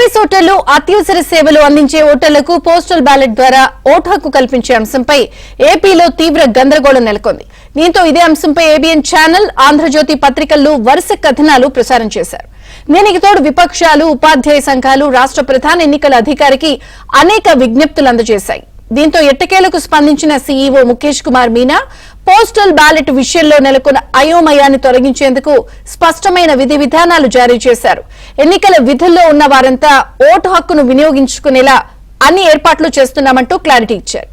Service ఓటర్లు అత్యవసర సేవలు అందించే ఓటర్లకు పోస్టల్ బ్యాలెట్ ద్వారా ఓటు హక్కు కల్పించే అంశంపై ఏపీలో తీవ్ర గందరగోళం నెలకొంది. దీంతో ఇదే అంశంపై ఏబిఎన్ ఛానల్, ఆంధ్రజ్యోతి పత్రికల్లో వరుస కథనాలు ప్రసారం చేశారు. దీనికి తోడు విపక్షాలు, ఉపాధ్యాయ సంఘాలు రాష్ట్ర ప్రధాన ఎన్నికల అధికారికి అనేక విజ్ఞప్తులు అందజేశాయి. దీంతో ఎట్టకేలకు స్పందించిన CEO Mukesh Kumar Meena postal ballot విషయంలో నెలకొన్న అయోమయాన్ని తొలగించేందుకు స్పష్టమైన విధి విధానాలు జారీ చేశారు. ఎన్నికల విధుల్లో ఉన్న వారంతా ఓటు హక్కును వినియోగించుకునేలా అన్ని ఏర్పాట్లు చేస్తున్నామంటూ క్లారిటీ ఇచ్చారు.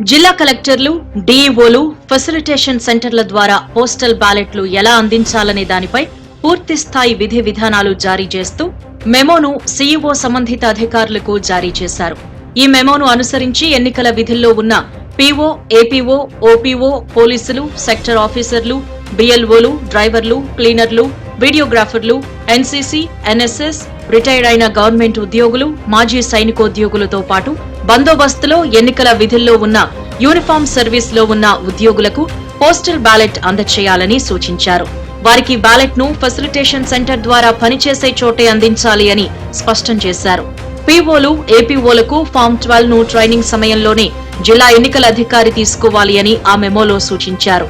జిల్లా కలెక్టర్లు, డీఈఓలు ఫెసిలిటేషన్ సెంటర్ల ద్వారా పోస్టల్ బ్యాలెట్లు ఎలా అందించాలనే దానిపై పూర్తిస్థాయి విధి విధానాలు జారీ చేస్తూ మెమోను సీఈఓ సంబంధిత అధికారులకు జారీ చేశారు. ఈ మెమోను అనుసరించి ఎన్నికల విధుల్లో ఉన్న పీఓ, ఏపీఓ, ఓపీఓ, పోలీసులు, సెక్టర్ ఆఫీసర్లు, బిఎల్ఓలు, డ్రైవర్లు, క్లీనర్లు, వీడియోగ్రాఫర్లు, ఎన్సీసీ, ఎన్ఎస్ఎస్, రిటైర్డ్ అయిన గవర్నమెంట్ ఉద్యోగులు, మాజీ సైనికోద్యోగులతో పాటు బందోబస్తులో, ఎన్నికల విధుల్లో ఉన్న యూనిఫామ్ సర్వీస్ లో ఉన్న ఉద్యోగులకు పోస్టల్ బ్యాలెట్ అందజేయాలని సూచించారు. వారికి బ్యాలెట్ ను ఫెసిలిటేషన్ సెంటర్ ద్వారా పనిచేసే చోటే అందించాలి అని స్పష్టం చేశారు. పీఓలు, ఏపీఓలకు ఫామ్ 12 ను ట్రైనింగ్ సమయంలోనే జిల్లా ఎన్నికల అధికారి తీసుకోవాలి అని ఆ మెమోలో సూచించారు.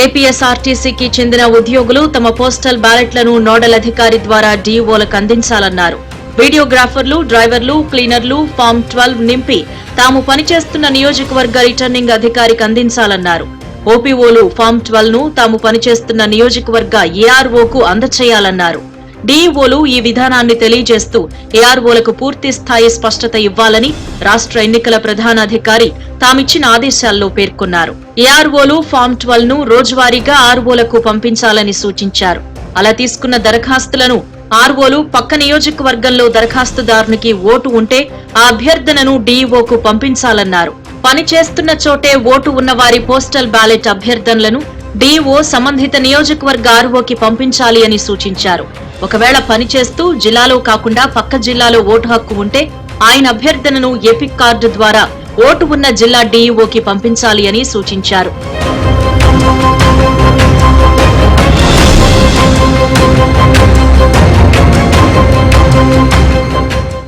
ఏపీఎస్ఆర్టీసీకి చెందిన ఉద్యోగులు తమ పోస్టల్ బ్యాలెట్లను నోడల్ అధికారి ద్వారా డీఓలకు అందించాలన్నారు. వీడియోగ్రాఫర్లు, డ్రైవర్లు, క్లీనర్లు ఫామ్ 12 నింపి తాము పనిచేస్తున్న నియోజకవర్గ రిటర్నింగ్ అధికారికి అందించాలన్నారు. ఓపీఓలు ఫామ్ 12 ను తాము పనిచేస్తున్న నియోజకవర్గ ఏఆర్ఓకు అందచేయాలన్నారు. డీఈఓలు ఈ విధానాన్ని తెలియజేస్తూ ఏఆర్ఓలకు పూర్తి స్థాయి స్పష్టత ఇవ్వాలని రాష్ట్ర ఎన్నికల ప్రధానాధికారి తామిచ్చిన ఆదేశాల్లో పేర్కొన్నారు. ఏఆర్ఓలు ఫామ్ 12 ను రోజువారీగా ఆర్ఓలకు పంపించాలని సూచించారు. అలా తీసుకున్న దరఖాస్తులను ఆర్ఓలు పక్క నియోజకవర్గంలో దరఖాస్తుదారునికి ఓటు ఉంటే ఆ అభ్యర్థనను డీఈఓకు పంపించాలన్నారు. పనిచేస్తున్న చోటే ఓటు ఉన్నవారి పోస్టల్ బ్యాలెట్ అభ్యర్థనలను డీఈఓ సంబంధిత నియోజకవర్గ ఆర్ఓకి పంపించాలి అని సూచించారు. ఒకవేళ పనిచేస్తూ జిల్లాలో కాకుండా పక్క జిల్లాలో ఓటు హక్కు ఉంటే ఆయన అభ్యర్థనను ఎపిక్ కార్డు ద్వారా ఓటు ఉన్న జిల్లా డీఈఓకి పంపించాలి అని సూచించారు.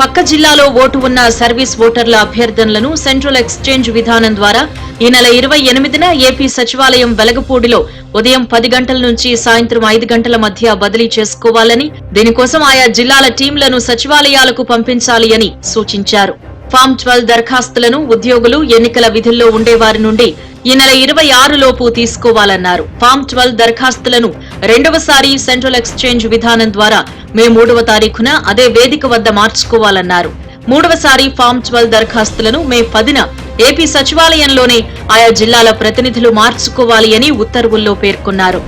పక్క జిల్లాలో ఓటు ఉన్న సర్వీస్ ఓటర్ల అభ్యర్థనలను సెంట్రల్ ఎక్స్చేంజ్ విధానం ద్వారా ఈ నెల 28న ఏపీ సచివాలయం వెలగపూడిలో ఉదయం 10 గంటల నుంచి సాయంత్రం 5 గంటల మధ్య బదిలీ చేసుకోవాలని, దీనికోసం ఆయా జిల్లాల టీంలను సచివాలయాలకు పంపించాలి అని సూచించారు. ఫామ్ 12 దరఖాస్తులను ఉద్యోగులు ఎన్నికల విధుల్లో ఉండేవారి నుండి ఈ నెల 26 లోపు తీసుకోవాలన్నారు. ఫామ్ 12 దరఖాస్తులను రెండవసారి సెంట్రల్ ఎక్స్చేంజ్ విధానం ద్వారా మే 3వ తారీఖున అదే వేదిక వద్ద మార్చుకోవాలన్నారు. మూడవసారి ఫామ్ 12 దరఖాస్తులను మే 10న ఏపీ సచివాలయంలోనే ఆయా జిల్లాల ప్రతినిధులు మార్చుకోవాలి అని ఉత్తర్వుల్లో పేర్కొన్నారు.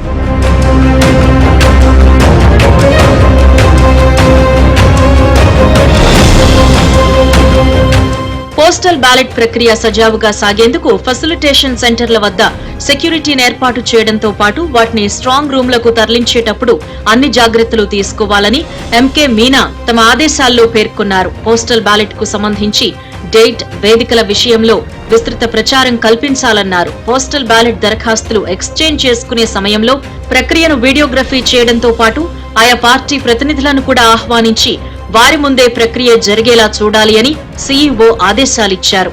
పోస్టల్ బ్యాలెట్ ప్రక్రియ సజావుగా సాగేందుకు ఫెసిలిటేషన్ సెంటర్ల వద్ద సెక్యూరిటీని ఏర్పాటు చేయడంతో పాటు వాటిని స్ట్రాంగ్ రూమ్లకు తరలించేటప్పుడు అన్ని జాగ్రత్తలు తీసుకోవాలని ఎంకే మీనా తమ ఆదేశాల్లో పేర్కొన్నారు. పోస్టల్ బ్యాలెట్ కు సంబంధించి డేట్, వేదికల విషయంలో విస్తృత ప్రచారం కల్పించాలన్నారు. పోస్టల్ బ్యాలెట్ దరఖాస్తులు ఎక్స్చేంజ్ చేసుకునే సమయంలో ప్రక్రియను వీడియోగ్రఫీ చేయడంతో పాటు ఆయా పార్టీ ప్రతినిధులను కూడా ఆహ్వానించి వారి ముందే ప్రక్రియ జరిగేలా చూడాలి అని సీఈఓ ఆదేశాలిచ్చారు.